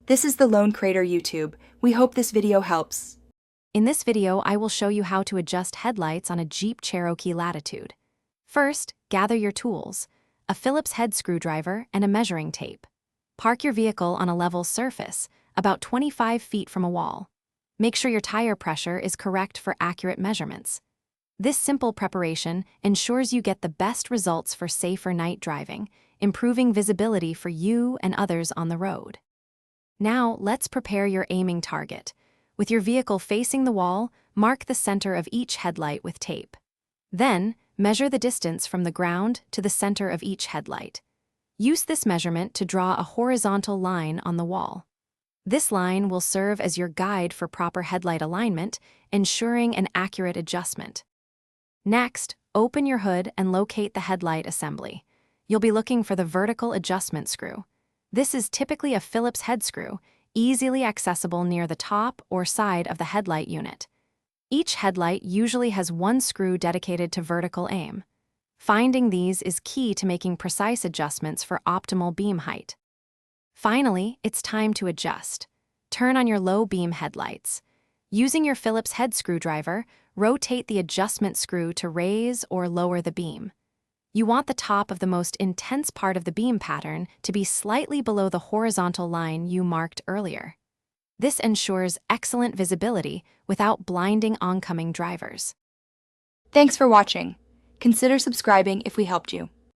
This is the Lone Crater YouTube. We hope this video helps. In this video, I will show you how to adjust headlights on a Jeep Cherokee Latitude. First, gather your tools, a Phillips head screwdriver and a measuring tape. Park your vehicle on a level surface, about 25 feet from a wall. Make sure your tire pressure is correct for accurate measurements. This simple preparation ensures you get the best results for safer night driving, improving visibility for you and others on the road. Now, let's prepare your aiming target. With your vehicle facing the wall, mark the center of each headlight with tape. Then, measure the distance from the ground to the center of each headlight. Use this measurement to draw a horizontal line on the wall. This line will serve as your guide for proper headlight alignment, ensuring an accurate adjustment. Next, open your hood and locate the headlight assembly. You'll be looking for the vertical adjustment screw. This is typically a Phillips head screw, easily accessible near the top or side of the headlight unit. Each headlight usually has one screw dedicated to vertical aim. Finding these is key to making precise adjustments for optimal beam height. Finally, it's time to adjust. Turn on your low beam headlights. Using your Phillips head screwdriver, rotate the adjustment screw to raise or lower the beam. You want the top of the most intense part of the beam pattern to be slightly below the horizontal line you marked earlier. This ensures excellent visibility without blinding oncoming drivers. Thanks for watching. Consider subscribing if we helped you.